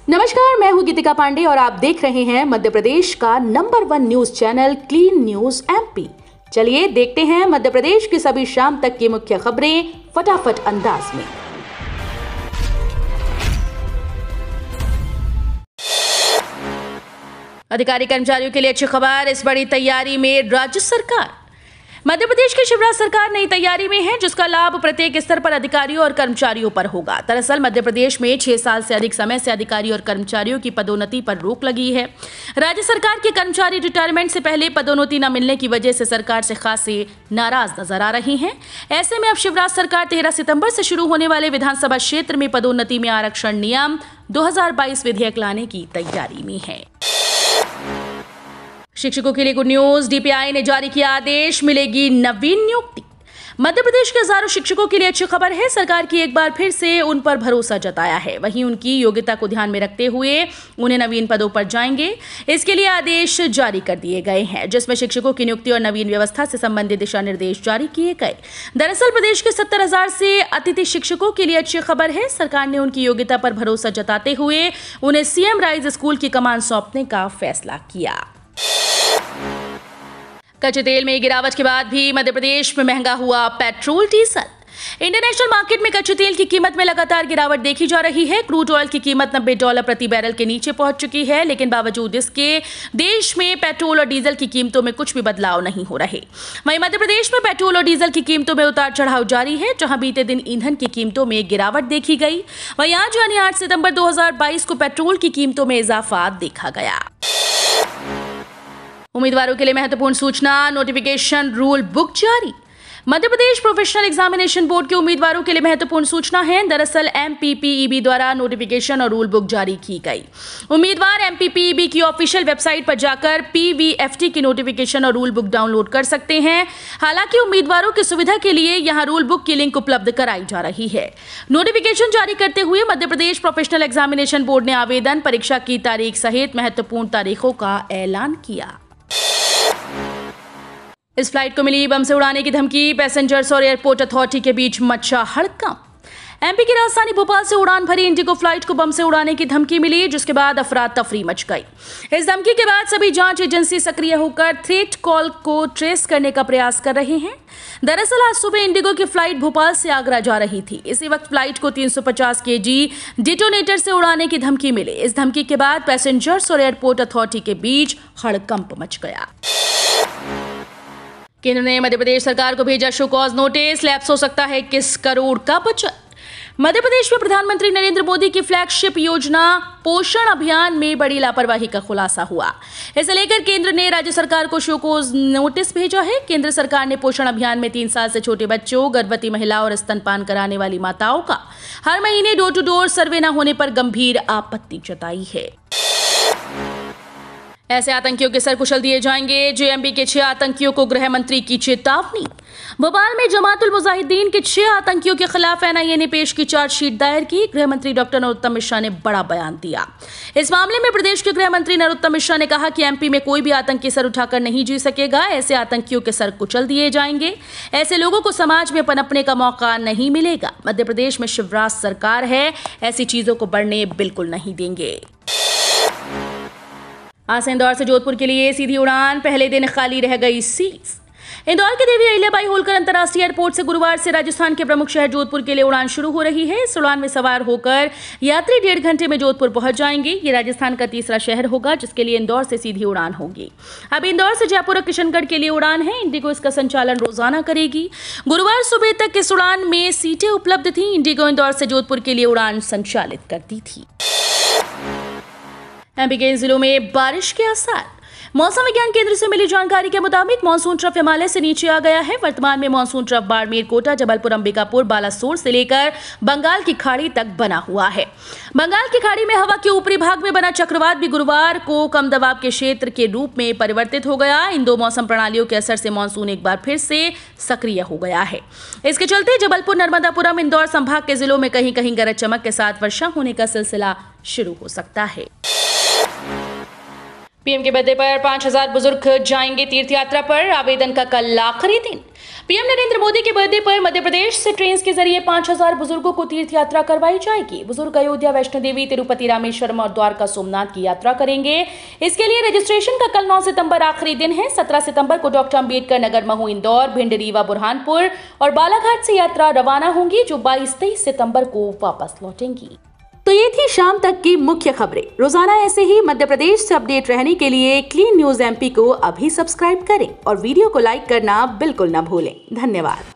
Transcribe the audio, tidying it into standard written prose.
नमस्कार, मैं हूं गीतिका पांडे और आप देख रहे हैं मध्य प्रदेश का number 1 news channel clean news MP. चलिए देखते हैं मध्य प्रदेश की सभी शाम तक की मुख्य खबरें फटाफट अंदाज में। अधिकारी कर्मचारियों के लिए अच्छी खबर, इस बड़ी तैयारी में राज्य सरकार। मध्य प्रदेश की शिवराज सरकार नई तैयारी में है, जिसका लाभ प्रत्येक स्तर पर अधिकारियों और कर्मचारियों पर होगा। दरअसल मध्य प्रदेश में 6 साल से अधिक समय से अधिकारी और कर्मचारियों की पदोन्नति पर रोक लगी है। राज्य सरकार के कर्मचारी रिटायरमेंट से पहले पदोन्नति न मिलने की वजह से सरकार से खासे नाराज नजर आ रही हैं। ऐसे में अब शिवराज सरकार 13 सितंबर से शुरू होने वाले विधानसभा क्षेत्र में पदोन्नति में आरक्षण नियम 2022 विधेयक लाने की तैयारी में है। शिक्षकों के लिए गुड न्यूज, डीपीआई ने जारी किया आदेश, मिलेगी नवीन नियुक्ति। मध्य प्रदेश के हजारों शिक्षकों के लिए अच्छी खबर है। सरकार की एक बार फिर से उन पर भरोसा जताया है, वहीं उनकी योग्यता को ध्यान में रखते हुए उन्हें नवीन पदों पर जाएंगे। इसके लिए आदेश जारी कर दिए गए हैं, जिसमें शिक्षकों की नियुक्ति और नवीन व्यवस्था से संबंधित दिशा निर्देश जारी किए गए। दरअसल प्रदेश के 70,000 से अतिथि शिक्षकों के लिए अच्छी खबर है। सरकार ने उनकी योग्यता पर भरोसा जताते हुए उन्हें सीएम राइज स्कूल की कमान सौंपने का फैसला किया। कच्चे तेल में गिरावट के बाद भी मध्य प्रदेश में महंगा हुआ पेट्रोल डीजल। इंटरनेशनल मार्केट में कच्चे तेल की कीमत में लगातार गिरावट देखी जा रही है। क्रूड ऑयल की कीमत $90 प्रति बैरल के नीचे पहुंच चुकी है, लेकिन बावजूद इसके देश में पेट्रोल और डीजल की कीमतों में कुछ भी बदलाव नहीं हो रहे। वहीं मध्य प्रदेश में पेट्रोल और डीजल की कीमतों में उतार चढ़ाव जारी है, जहां बीते दिन ईंधन की कीमतों में गिरावट देखी गई। वहीं आज यानी 8 सितंबर 2022 को पेट्रोल की कीमतों में इजाफा देखा गया। उम्मीदवारों के लिए महत्वपूर्ण सूचना, नोटिफिकेशन रूल बुक जारी। Madhya Pradesh professional examination board के उम्मीदवारों के लिए महत्वपूर्ण सूचना है। दरअसल MPPEB द्वारा नोटिफिकेशन और रूल बुक जारी की गई। उम्मीदवार MPPEB की ऑफिशियल वेबसाइट पर जाकर PVFT की नोटिफिकेशन और रूल बुक डाउनलोड कर सकते हैं। हालांकि उम्मीदवारों की सुविधा के लिए यहां रूल बुक की लिंक उपलब्ध कराई जा रही है। नोटिफिकेशन जारी करते हुए Madhya Pradesh professional examination board ने आवेदन, परीक्षा की तारीख सहित महत्वपूर्ण तारीखों का ऐलान किया। इस फ्लाइट को मिली बम से उड़ाने की धमकी, पैसेंजर्स और एयरपोर्ट अथॉरिटी के बीच मचा हड़कंप। एमपी की राजधानी भोपाल से उड़ान भरी इंडिगो फ्लाइट को बम से उड़ाने की धमकी मिली, जिसके बाद अफरा तफरी मच गई। इस धमकी के बाद सभी जांच एजेंसी सक्रिय होकर थ्रेट कॉल को ट्रेस करने का प्रयास कर रहे हैं। दरअसल आज सुबह इंडिगो की फ्लाइट भोपाल से आगरा जा रही थी। इसी वक्त फ्लाइट को 350 kg डिटोनेटर से उड़ाने की धमकी मिली। इस धमकी के बाद पैसेंजर्स और एयरपोर्ट अथॉरिटी के बीच हड़कंप मच गया। केंद्र ने मध्य प्रदेश सरकार को भेजा शो कॉज नोटिस, लैप्स हो सकता है 21 करोड़ का बचत। मध्य प्रदेश में प्रधानमंत्री नरेंद्र मोदी की फ्लैगशिप योजना पोषण अभियान में बड़ी लापरवाही का खुलासा हुआ। इसे लेकर केंद्र ने राज्य सरकार को शो कॉज नोटिस भेजा है। केंद्र सरकार ने पोषण अभियान में 3 साल से छोटे बच्चों, गर्भवती महिला और स्तनपान कराने वाली माताओं का हर महीने डोर टू डोर सर्वे न होने पर गंभीर आपत्ति जताई है। ऐसे आतंकियों के सर कुचल दिए जाएंगे, जेएमबी के 6 आतंकियों को गृह मंत्री की चेतावनी। भोपाल में जमातुल मुजाहिदीन के 6 आतंकियों के खिलाफ एनआईए ने पेश की चार्जशीट दायर की। गृह मंत्री डॉक्टर नरोत्तम मिश्रा ने बड़ा बयान दिया। इस मामले में प्रदेश के गृह मंत्री नरोत्तम मिश्रा ने कहा कि एमपी में कोई भी आतंकी सर उठाकर नहीं जी सकेगा। ऐसे आतंकियों के सर कुचल दिए जाएंगे। ऐसे लोगों को समाज में पनपने का मौका नहीं मिलेगा। मध्य प्रदेश में शिवराज सरकार है, ऐसी चीजों को बढ़ने बिल्कुल नहीं देंगे। आज से इंदौर से जोधपुर के लिए सीधी उड़ान, पहले दिन खाली रह गई सीट्स। इंदौर के देवी अहिल्याबाई होलकर अंतर्राष्ट्रीय एयरपोर्ट से गुरुवार से राजस्थान के प्रमुख शहर जोधपुर के लिए उड़ान शुरू हो रही है। इस उड़ान में सवार होकर यात्री 1.5 घंटे में जोधपुर पहुंच जाएंगे। ये राजस्थान का तीसरा शहर होगा जिसके लिए इंदौर से सीधी उड़ान होगी। अब इंदौर से जयपुर और किशनगढ़ के लिए उड़ान है। इंडिगो इसका संचालन रोजाना करेगी। गुरुवार सुबह तक इस उड़ान में सीटें उपलब्ध थी। इंडिगो इंदौर से जोधपुर के लिए उड़ान संचालित करती थी। एमपी के जिलों में बारिश के आसार। मौसम विज्ञान केंद्र से मिली जानकारी के मुताबिक मानसून ट्रफ हिमालय से नीचे आ गया है। वर्तमान में मानसून ट्रफ बाड़मेर, कोटा, जबलपुर, अंबिकापुर, बालासोर से लेकर बंगाल की खाड़ी तक बना हुआ है। बंगाल की खाड़ी में हवा के ऊपरी भाग में बना चक्रवात भी गुरुवार को कम दबाव के क्षेत्र के रूप में परिवर्तित हो गया। इन 2 मौसम प्रणालियों के असर से मानसून एक बार फिर से सक्रिय हो गया है। इसके चलते जबलपुर, नर्मदापुरम, इंदौर संभाग के जिलों में कहीं कहीं गरज चमक के साथ वर्षा होने का सिलसिला शुरू हो सकता है। पीएम के बर्थडे पर 5,000 बुजुर्ग जाएंगे तीर्थ यात्रा पर, आवेदन का कल आखिरी दिन। पीएम नरेंद्र मोदी के बर्थडे पर मध्य प्रदेश से ट्रेन के जरिए 5000 बुजुर्गों को तीर्थ यात्रा करवाई जाएगी। बुजुर्ग अयोध्या, वैष्णो देवी, तिरुपति, रामेश्वरम और द्वारका सोमनाथ की यात्रा करेंगे। इसके लिए रजिस्ट्रेशन का कल 9 सितंबर आखिरी दिन है। 17 सितंबर को डॉक्टर अंबेडकर नगर, महू, इंदौर, भिंड, रीवा, बुरहानपुर और बालाघाट से यात्रा रवाना होंगी, जो 22-23 सितंबर को वापस लौटेंगी। तो ये थी शाम तक की मुख्य खबरें। रोजाना ऐसे ही मध्य प्रदेश से अपडेट रहने के लिए क्लीन न्यूज एमपी को अभी सब्सक्राइब करें और वीडियो को लाइक करना बिल्कुल न भूलें। धन्यवाद।